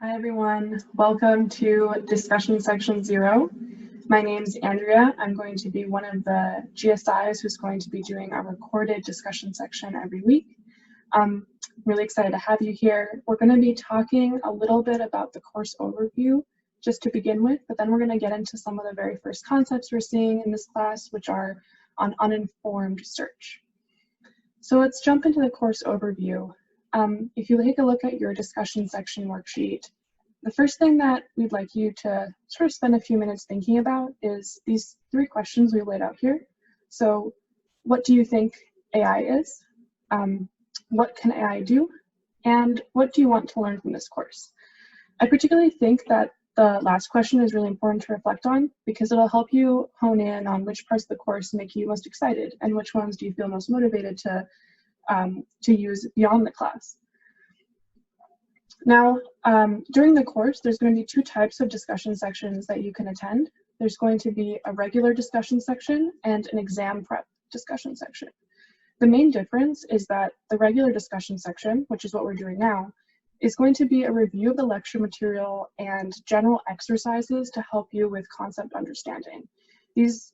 Hi everyone, welcome to discussion section 0. My name is Andrea. I'm going to be one of the GSIs who's going to be doing our recorded discussion section every week. I'm really excited to have you here. We're going to be talking a little bit about the course overview just to begin with, but then we're going to get into some of the very first concepts we're seeing in this class, which are on uninformed search. So let's jump into the course overview. If you take a look at your discussion section worksheet, the first thing that we'd like you to sort of spend a few minutes thinking about is these 3 questions we laid out here. So what do you think AI is? What can AI do? And what do you want to learn from this course? I particularly think that the last question is really important to reflect on because it'll help you hone in on which parts of the course make you most excited and which ones do you feel most motivated to use beyond the class. Now, during the course, there's going to be 2 types of discussion sections that you can attend. There's going to be a regular discussion section and an exam prep discussion section. The main difference is that the regular discussion section, which is what we're doing now, is going to be a review of the lecture material and general exercises to help you with concept understanding. These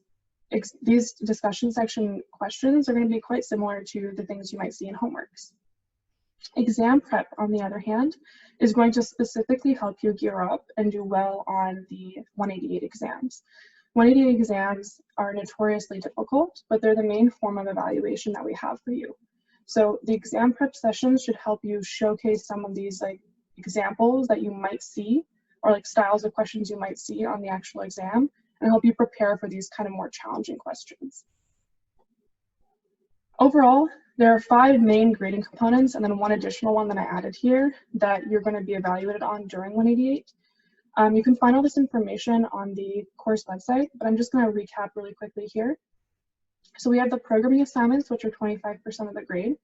discussion section questions are going to be quite similar to the things you might see in homeworks. Exam prep, on the other hand, is going to specifically help you gear up and do well on the 188 exams. 188 exams are notoriously difficult, but they're the main form of evaluation that we have for you. So the exam prep sessions should help you showcase some of these examples that you might see, or styles of questions you might see on the actual exam, and help you prepare for these kind of more challenging questions. Overall, there are 5 main grading components and then 1 additional one that I added here that you're going to be evaluated on during 188. You can find all this information on the course website, but I'm just going to recap really quickly here. So we have the programming assignments, which are 25% of the grade.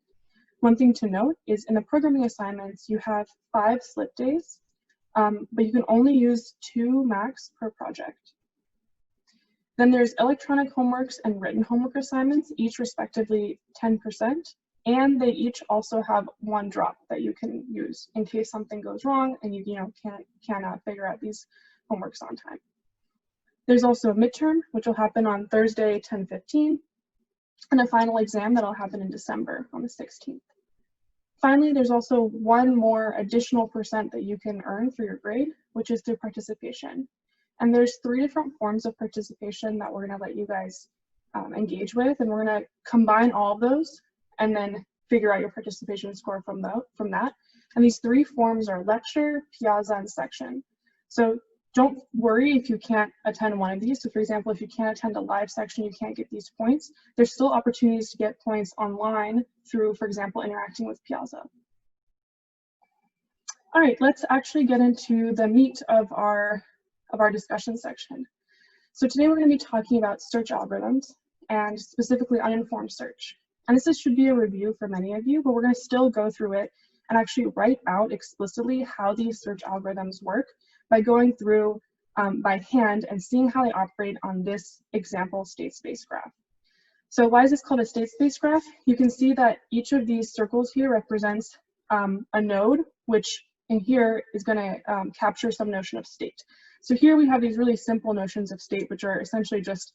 One thing to note is in the programming assignments, you have 5 slip days, but you can only use 2 max per project. Then there's electronic homeworks and written homework assignments, each respectively 10%, and they each also have 1 drop that you can use in case something goes wrong and you can't figure out these homeworks on time. There's also a midterm, which will happen on Thursday, 10/15, and a final exam that'll happen in December on the 16th. Finally, there's also 1 more additional % that you can earn for your grade, which is through participation. And there's 3 different forms of participation that we're going to let you guys engage with, and we're going to combine all of those and then figure out your participation score from that. And these 3 forms are lecture, piazza, and section. So don't worry if you can't attend one of these. So for example, if you can't attend a live section, you can't get these points. There's still opportunities to get points online through, for example, interacting with piazza. All right, let's actually get into the meat of our discussion section. So today we're going to be talking about search algorithms and specifically uninformed search. And this should be a review for many of you, but we're going to still go through it and actually write out explicitly how these search algorithms work by going through by hand and seeing how they operate on this example state space graph. So why is this called a state space graph? You can see that each of these circles here represents a node, which in here is going to capture some notion of state. So here we have these really simple notions of state, which are essentially just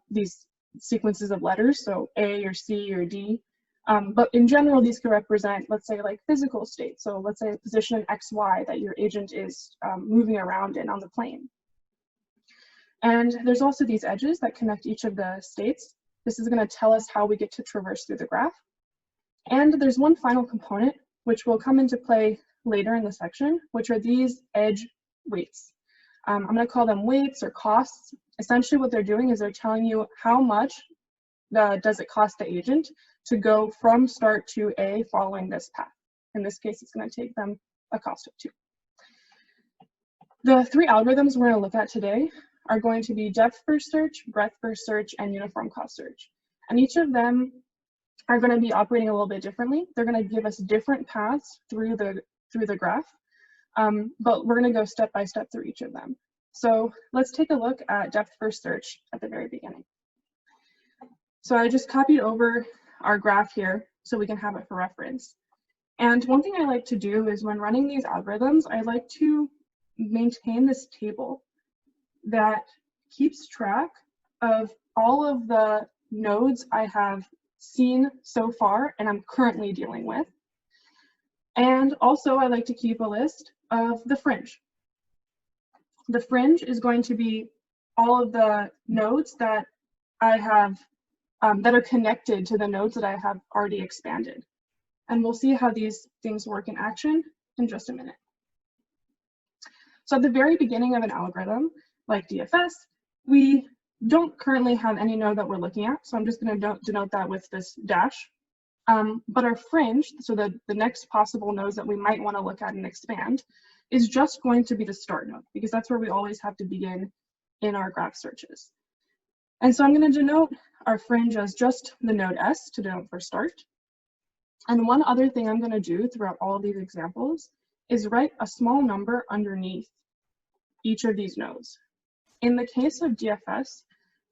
these sequences of letters, so A or C or D. But in general, these could represent, let's say, physical state. So let's say a position X, Y that your agent is moving around in on the plane. And there's also these edges that connect each of the states. This is going to tell us how we get to traverse through the graph. And there's one final component, which will come into play later in the section, which are these edge weights. I'm going to call them weights or costs. Essentially what they're doing is they're telling you how much does it cost the agent to go from start to A following this path. In this case, it's going to take them a cost of 2. The 3 algorithms we're going to look at today are going to be depth first search, breadth first search, and uniform cost search. And each of them are going to be operating a little bit differently. They're going to give us different paths through the graph. But we're going to go step by step through each of them. So let's take a look at depth first search at the very beginning. So I just copied over our graph here so we can have it for reference. And one thing I like to do is when running these algorithms, I like to maintain this table that keeps track of all of the nodes I have seen so far and I'm currently dealing with. And also I like to keep a list of the fringe. The fringe is going to be all of the nodes that I have that are connected to the nodes that I have already expanded. And we'll see how these things work in action in just a minute. So at the very beginning of an algorithm, like DFS, we don't currently have any node that we're looking at. So I'm just going to denote that with this dash. But our fringe, so the next possible nodes that we might want to look at and expand, is just going to be the start node, because that's where we always have to begin in our graph searches. And so I'm going to denote our fringe as just the node S to denote for start. And one other thing I'm going to do throughout all of these examples is write a small number underneath each of these nodes. In the case of DFS,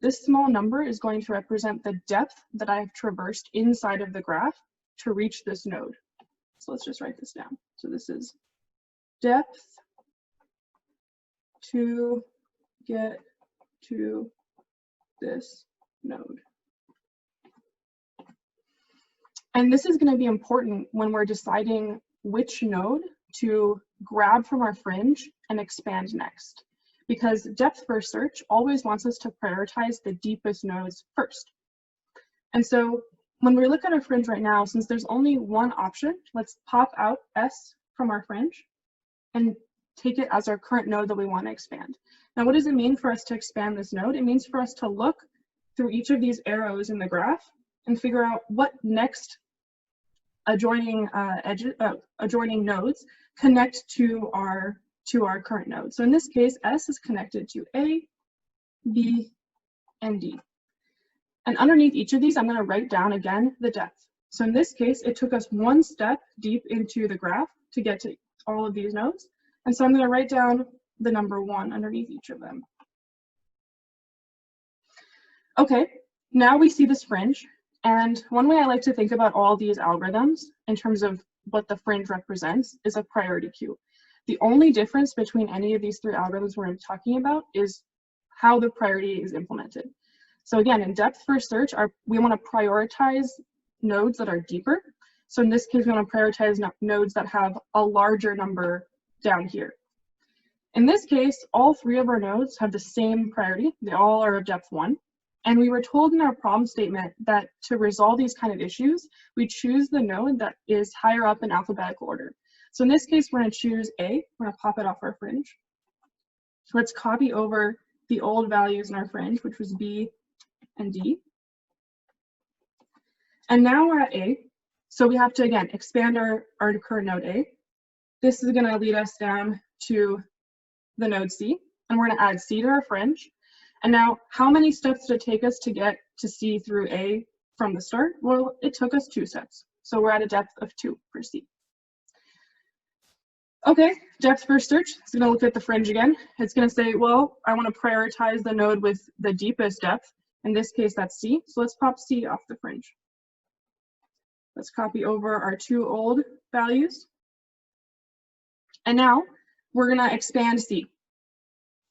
this small number is going to represent the depth that I have traversed inside of the graph to reach this node. So let's just write this down. So this is depth to get to this node. And this is going to be important when we're deciding which node to grab from our fringe and expand next, because depth first search always wants us to prioritize the deepest nodes first. And so when we look at our fringe right now, since there's only one option, let's pop out S from our fringe and take it as our current node that we want to expand. Now, what does it mean for us to expand this node? It means for us to look through each of these arrows in the graph and figure out what next adjoining nodes connect to our current node. So in this case, S is connected to A, B, and D. And underneath each of these, I'm going to write down again the depth. So in this case, it took us one step deep into the graph to get to all of these nodes. And so I'm going to write down the number 1 underneath each of them. Okay, now we see this fringe. And one way I like to think about all these algorithms in terms of what the fringe represents is a priority queue. The only difference between any of these 3 algorithms we're talking about is how the priority is implemented. So again, in depth first search, we want to prioritize nodes that are deeper. So in this case, we want to prioritize nodes that have a larger number down here. In this case, all 3 of our nodes have the same priority. They all are of depth 1. And we were told in our problem statement that to resolve these kind of issues, we choose the node that is higher up in alphabetical order. So in this case, we're going to choose A. We're going to pop it off our fringe. So let's copy over the old values in our fringe, which was B and D. And now we're at A. So we have to, again, expand our current node A. This is going to lead us down to the node C. And we're going to add C to our fringe. And now, how many steps did it take us to get to C through A from the start? Well, it took us 2 steps. So we're at a depth of 2 for C. Okay, depth first search. It's going to look at the fringe again. It's going to say, well, I want to prioritize the node with the deepest depth. In this case, that's C. So let's pop C off the fringe. Let's copy over our 2 old values. And now we're going to expand C.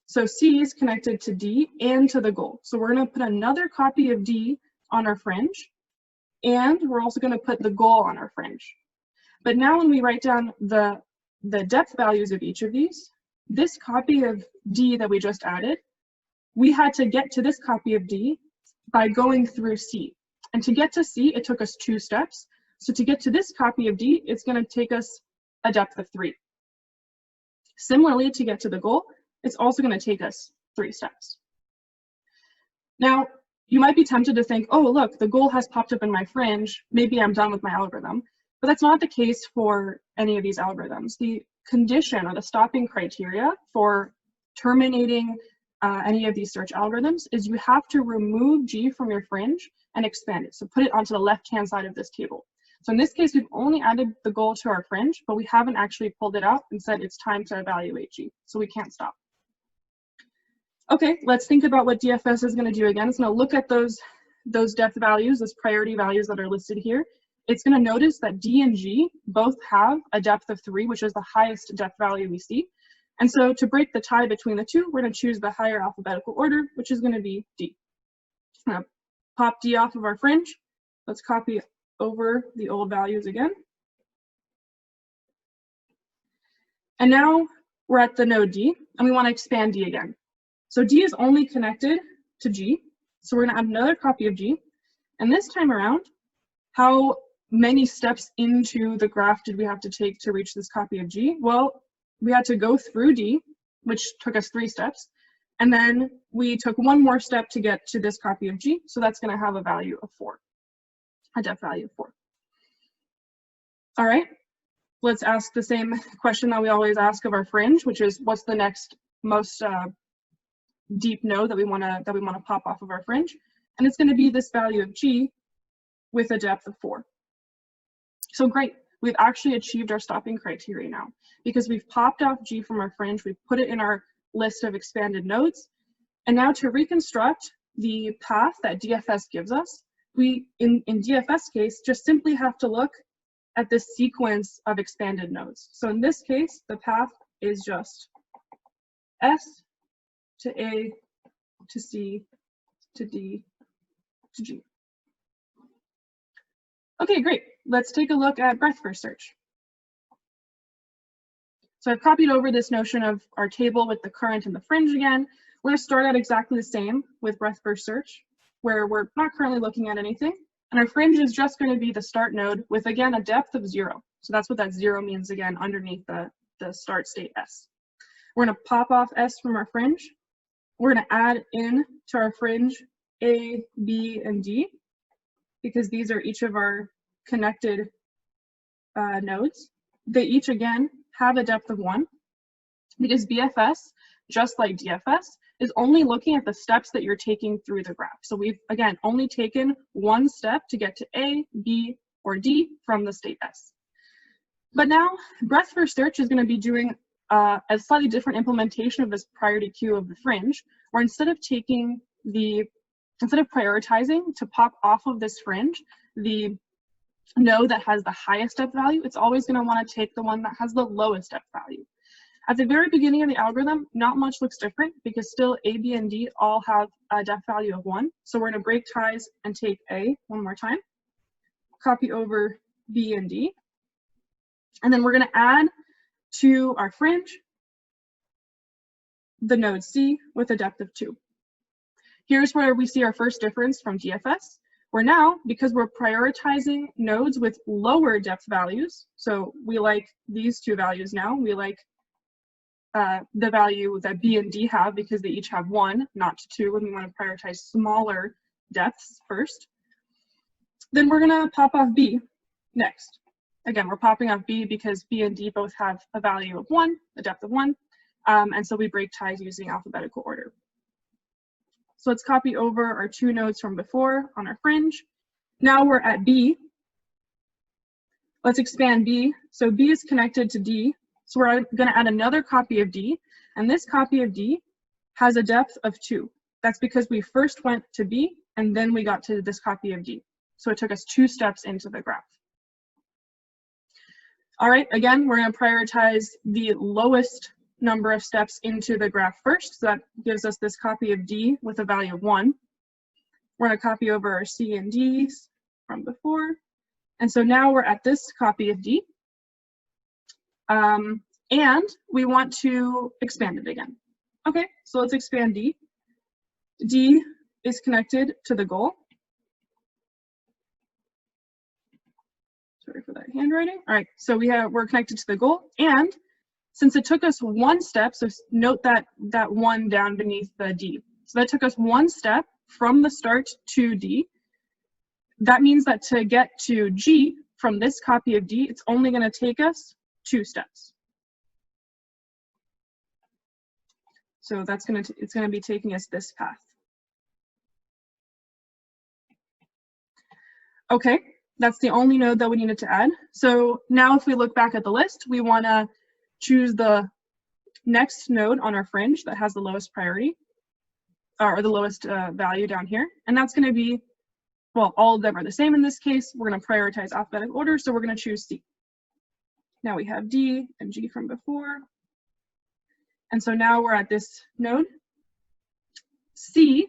So C is connected to D and to the goal. So we're going to put another copy of D on our fringe, and we're also going to put the goal on our fringe. But now when we write down the depth values of each of these, this copy of D that we just added, we had to get to this copy of D by going through C. And to get to C, it took us 2 steps. So to get to this copy of D, it's going to take us a depth of 3. Similarly, to get to the goal, it's also going to take us 3 steps. Now, you might be tempted to think, oh, look, the goal has popped up in my fringe. Maybe I'm done with my algorithm. But that's not the case for any of these algorithms. The condition or the stopping criteria for terminating any of these search algorithms is you have to remove G from your fringe and expand it. So put it onto the left-hand side of this table. So in this case, we've only added the goal to our fringe, but we haven't actually pulled it out and said it's time to evaluate G. So we can't stop. Okay, let's think about what DFS is going to do again. It's going to look at those depth values, those priority values that are listed here, it's going to notice that D and G both have a depth of 3, which is the highest depth value we see. And so to break the tie between the two, we're going to choose the higher alphabetical order, which is going to be D. I'm going to pop D off of our fringe. Let's copy over the old values again. And now we're at the node D, and we want to expand D again. So D is only connected to G, so we're going to add another copy of G. And this time around, how many steps into the graph did we have to take to reach this copy of G? Well, we had to go through D, which took us 3 steps, and then we took 1 more step to get to this copy of G, so that's going to have a value of 4, a depth value of 4. All right, let's ask the same question that we always ask of our fringe, which is what's the next most deep node that we want to pop off of our fringe, and it's going to be this value of G with a depth of 4. So great. We've actually achieved our stopping criteria now because we've popped off G from our fringe, we've put it in our list of expanded nodes, and now to reconstruct the path that DFS gives us, we, in DFS case, just simply have to look at this sequence of expanded nodes. So in this case, the path is just S to A to C to D to G. Okay, great. Let's take a look at breadth first search. So I've copied over this notion of our table with the current and the fringe again. We're going to start out exactly the same with breadth first search, where we're not currently looking at anything. And our fringe is just going to be the start node with, again, a depth of 0. So that's what that 0 means, again, underneath the start state S. We're going to pop off S from our fringe. We're going to add in to our fringe A, B, and D, because these are each of our connected nodes. They each, again, have a depth of 1, because BFS, just like DFS, is only looking at the steps that you're taking through the graph. So we've, again, only taken 1 step to get to A, B, or D from the state S. But now, breadth first search is going to be doing a slightly different implementation of this priority queue of the fringe, where instead of prioritizing to pop off of this fringe the node that has the highest depth value, it's always going to want to take the one that has the lowest depth value. At the very beginning of the algorithm, not much looks different because still A, B, and D all have a depth value of 1. So we're going to break ties and take A one more time, copy over B and D, and then we're going to add to our fringe the node C with a depth of 2. Here's where we see our first difference from DFS. Where now, because we're prioritizing nodes with lower depth values, so we like these 2 values now, we like the value that B and D have because they each have 1, not 2, and we want to prioritize smaller depths first. Then we're going to pop off B next. Again, we're popping off B because B and D both have a value of 1, a depth of 1, and so we break ties using alphabetical order. So let's copy over our 2 nodes from before on our fringe. Now we're at B. Let's expand B. So B is connected to D. So we're going to add another copy of D. And this copy of D has a depth of 2. That's because we first went to B and then we got to this copy of D. So it took us 2 steps into the graph. All right, again, we're going to prioritize the lowest number of steps into the graph first. So that gives us this copy of D with a value of 1. We're going to copy over our C and D's from before. And so now we're at this copy of D. And we want to expand it again. Okay, so let's expand D. D is connected to the goal. Sorry for that handwriting. All right, so we're connected to the goal, and since it took us 1 step, so note that 1 down beneath the D. So that took us 1 step from the start to D. That means that to get to G from this copy of D, it's only going to take us 2 steps. So it's going to be taking us this path. Okay, that's the only node that we needed to add. So now if we look back at the list, we want to choose the next node on our fringe that has the lowest priority, or the lowest value down here. And that's going to be well, all of them are the same in this case. We're going to prioritize alphabetical order, so we're going to choose C. Now we have D and G from before. And so now we're at this node. C,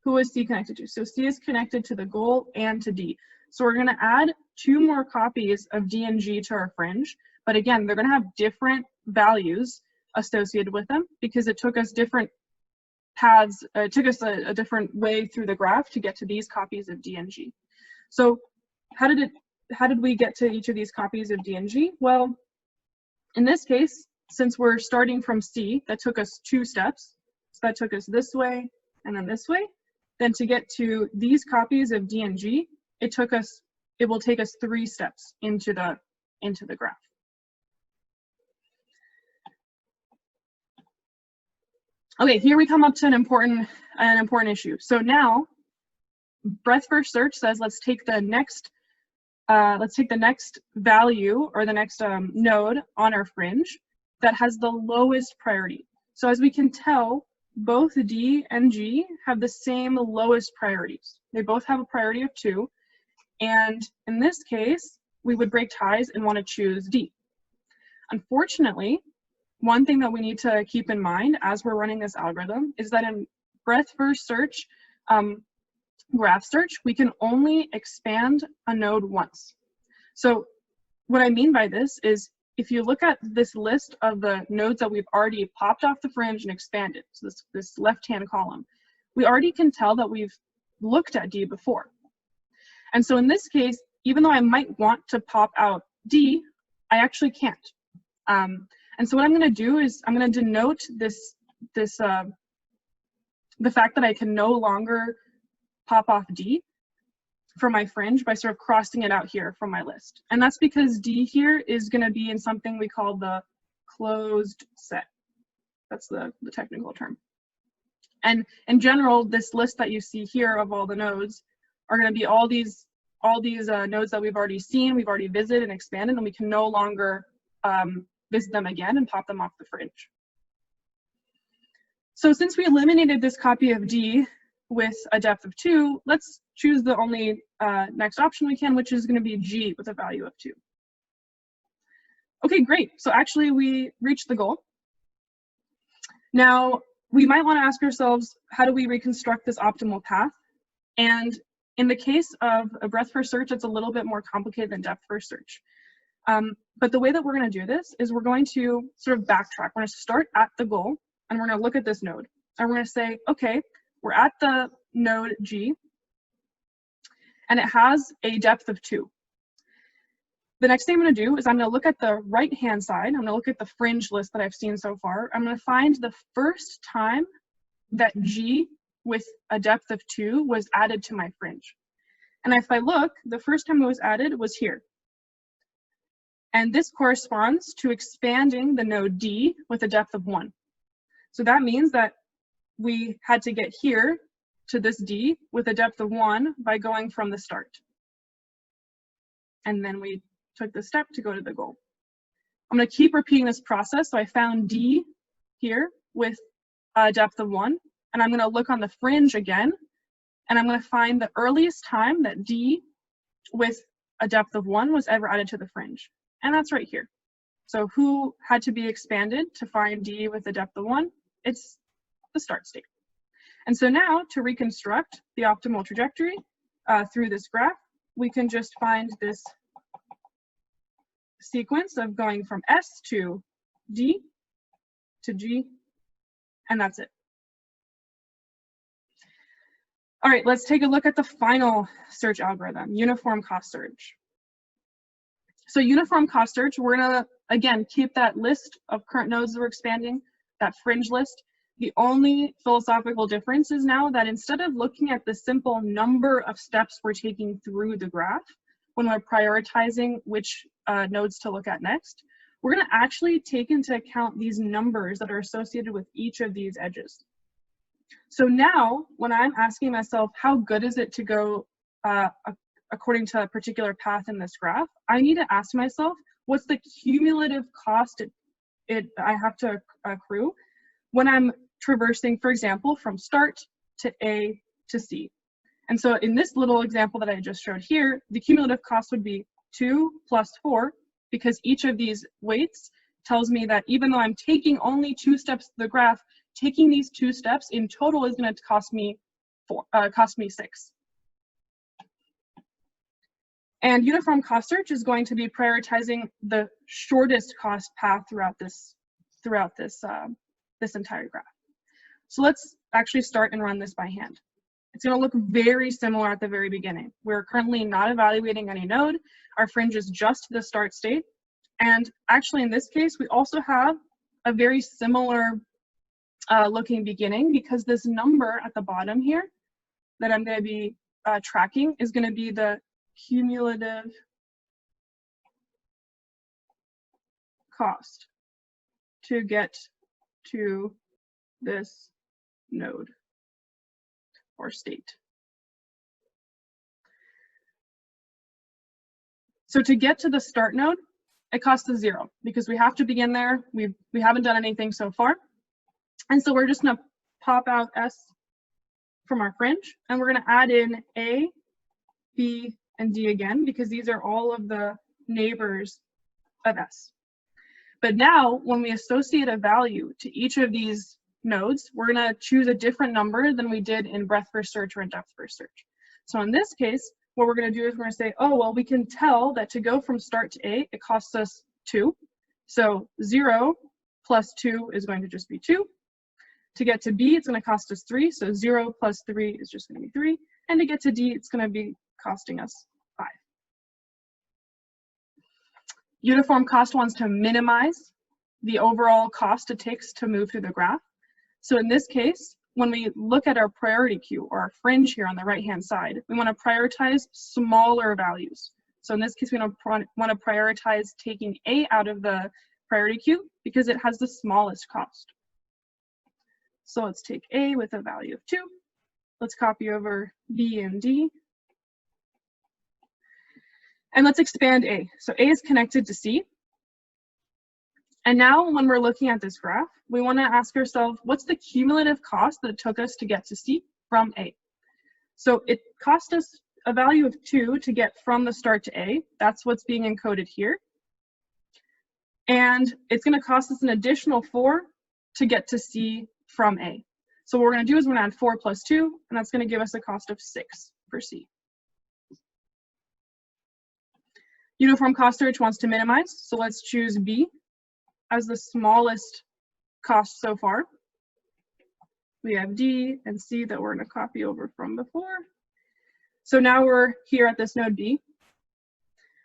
who is C connected to? So C is connected to the goal and to D. So we're going to add 2 more copies of D and G to our fringe. But again, they're going to have different values associated with them because it took us different paths, it took us a different way through the graph to get to these copies of D and G. So how did we get to each of these copies of D and G? Well, in this case, since we're starting from C, that took us 2 steps. So that took us this way and then this way. Then to get to these copies of D and G, it will take us 3 steps into the graph. Okay, here we come up to an important issue. So now, breadth first search says let's take the next value or the next node on our fringe that has the lowest priority. So as we can tell, both D and G have the same lowest priorities. They both have a priority of 2, and in this case, we would break ties and want to choose D. Unfortunately, one thing that we need to keep in mind as we're running this algorithm is that in breadth first search, graph search, we can only expand a node once. So what I mean by this is if you look at this list of the nodes that we've already popped off the fringe and expanded, so this left-hand column, we already can tell that we've looked at D before. And so in this case, even though I might want to pop out D, I actually can't. And so what I'm going to do is I'm going to denote the fact that I can no longer pop off D from my fringe by sort of crossing it out here from my list. And that's because D here is going to be in something we call the closed set. That's the technical term. And in general, this list that you see here of all the nodes are going to be all these nodes that we've already seen, we've already visited and expanded, and we can no longer visit them again and pop them off the fringe. So since we eliminated this copy of D with a depth of 2, let's choose the only next option we can, which is going to be G with a value of 2. Okay, great. So actually we reached the goal. Now we might want to ask ourselves, how do we reconstruct this optimal path? And in the case of a breadth first search, it's a little bit more complicated than depth first search. But the way that we're going to do this is we're going to sort of backtrack. We're going to start at the goal, and we're going to look at this node. And we're going to say, okay, we're at the node G, and it has a depth of 2. The next thing I'm going to do is I'm going to look at the right-hand side. I'm going to look at the fringe list that I've seen so far. I'm going to find the first time that G with a depth of 2 was added to my fringe. And if I look, the first time it was added was here. And this corresponds to expanding the node D with a depth of 1. So that means that we had to get here to this D with a depth of 1 by going from the start. And then we took the step to go to the goal. I'm going to keep repeating this process. So I found D here with a depth of 1. And I'm going to look on the fringe again. And I'm going to find the earliest time that D with a depth of 1 was ever added to the fringe. And that's right here. So who had to be expanded to find D with a depth of 1? It's the start state. And so now to reconstruct the optimal trajectory through this graph, we can just find this sequence of going from S to D to G, and that's it. All right, let's take a look at the final search algorithm, uniform cost search. So uniform cost search, we're gonna, again, keep that list of current nodes that we're expanding, that fringe list. The only philosophical difference is now that instead of looking at the simple number of steps we're taking through the graph, when we're prioritizing which nodes to look at next, we're gonna actually take into account these numbers that are associated with each of these edges. So now, when I'm asking myself, how good is it to go according to a particular path in this graph, I need to ask myself, what's the cumulative cost I have to accrue when I'm traversing, for example, from start to A to C. And so in this little example that I just showed here, the cumulative cost would be 2 plus 4, because each of these weights tells me that even though I'm taking only 2 steps to the graph, taking these 2 steps in total is going to cost me 6. And uniform cost search is going to be prioritizing the shortest cost path throughout this entire graph. So let's actually start and run this by hand. It's going to look very similar at the very beginning. We're currently not evaluating any node. Our fringe is just the start state. And actually in this case, we also have a very similar looking beginning, because this number at the bottom here that I'm going to be tracking is going to be the cumulative cost to get to this node or state. So to get to the start node, it costs us 0 because we have to begin there. We haven't done anything so far. And so we're just going to pop out S from our fringe, and we're going to add in A, B, and D again, because these are all of the neighbors of S. But now, when we associate a value to each of these nodes, we're going to choose a different number than we did in breadth first search or in depth first search. So in this case, what we're going to do is we're going to say, oh, well, we can tell that to go from start to A, it costs us 2. So 0 plus 2 is going to just be 2. To get to B, it's going to cost us 3. So 0 plus 3 is just going to be 3. And to get to D, it's going to be costing us 5. Uniform cost wants to minimize the overall cost it takes to move through the graph. So in this case, when we look at our priority queue or our fringe here on the right-hand side, we want to prioritize smaller values. So in this case, we want to prioritize taking A out of the priority queue because it has the smallest cost. So let's take A with a value of 2. Let's copy over B and D. And let's expand A. So A is connected to C. And now when we're looking at this graph, we want to ask ourselves, what's the cumulative cost that it took us to get to C from A? So it cost us a value of 2 to get from the start to A. That's what's being encoded here. And it's going to cost us an additional 4 to get to C from A. So what we're going to do is we're going to add 4 plus 2, and that's going to give us a cost of 6 for C. Uniform cost search wants to minimize, so let's choose B as the smallest cost so far. We have D and C that we're going to copy over from before. So now we're here at this node B.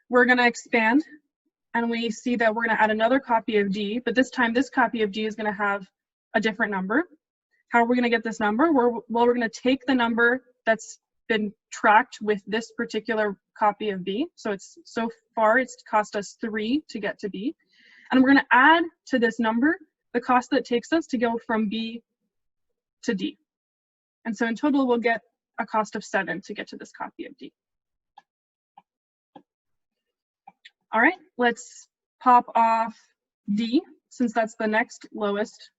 We're going to expand, and we see that we're going to add another copy of D, but this time this copy of D is going to have a different number. How are we going to get this number? We're going to take the number that's been tracked with this particular copy of B. So far it's cost us 3 to get to B. And we're going to add to this number the cost that it takes us to go from B to D. And so in total, we'll get a cost of 7 to get to this copy of D. All right, let's pop off D, since that's the next lowest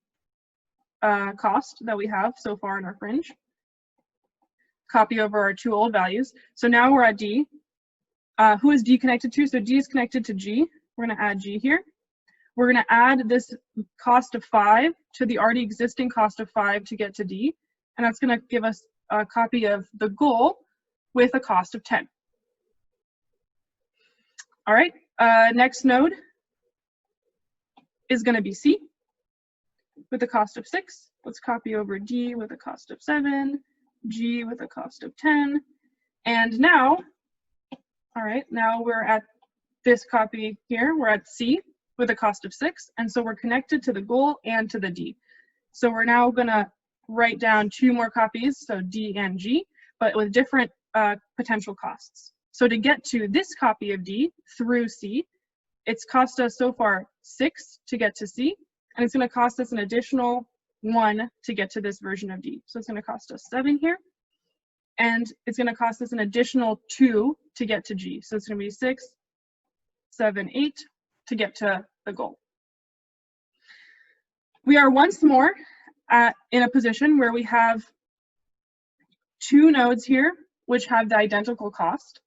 cost that we have so far in our fringe. Copy over our 2 old values. So now we're at D. Who is D connected to? So D is connected to G. We're going to add G here. We're going to add this cost of 5 to the already existing cost of 5 to get to D. And that's going to give us a copy of the goal with a cost of 10. All right, next node is going to be C with a cost of 6. Let's copy over D with a cost of 7, G with a cost of 10. And now, all right, now we're at this copy here. We're at C with a cost of 6. And so we're connected to the goal and to the D. So we're now going to write down 2 more copies, so D and G, but with different potential costs. So to get to this copy of D through C, it's cost us so far 6 to get to C, and it's going to cost us an additional 1 to get to this version of D. So it's going to cost us 7 here, and it's going to cost us an additional 2 to get to G. So it's going to be 6, 7, 8 to get to the goal. We are once more in a position where we have 2 nodes here which have the identical cost.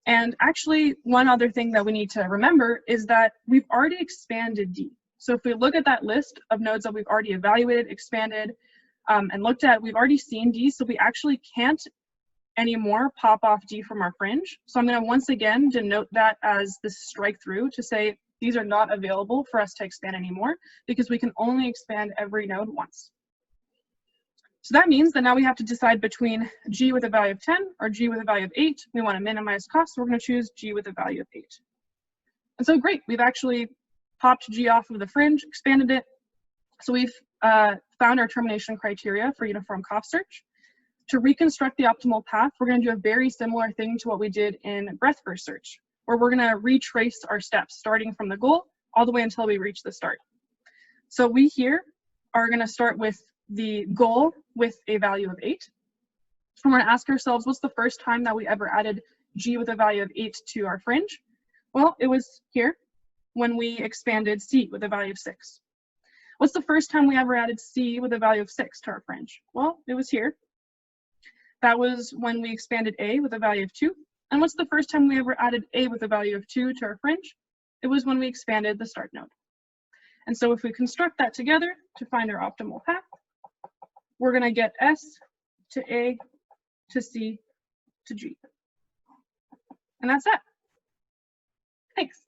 And actually, one other thing that we need to remember is that we've already expanded D. So if we look at that list of nodes that we've already evaluated, expanded, and looked at, we've already seen D, so we actually can't anymore pop off D from our fringe. So I'm going to once again denote that as this strike through to say these are not available for us to expand anymore because we can only expand every node once. So that means that now we have to decide between G with a value of 10 or G with a value of 8. We want to minimize costs, so we're going to choose G with a value of 8. And so great, we've actually popped G off of the fringe, expanded it. So we've found our termination criteria for uniform cost search. To reconstruct the optimal path, we're going to do a very similar thing to what we did in breadth first search, where we're going to retrace our steps starting from the goal all the way until we reach the start. So we here are going to start with the goal with a value of 8. And we're going to ask ourselves, what's the first time that we ever added G with a value of 8 to our fringe? Well, it was here when we expanded C with a value of 6. What's the first time we ever added C with a value of 6 to our fringe? Well, it was here. That was when we expanded A with a value of 2. And what's the first time we ever added A with a value of 2 to our fringe? It was when we expanded the start node. And so if we construct that together to find our optimal path, we're going to get S to A to C to G. And that's that. Thanks.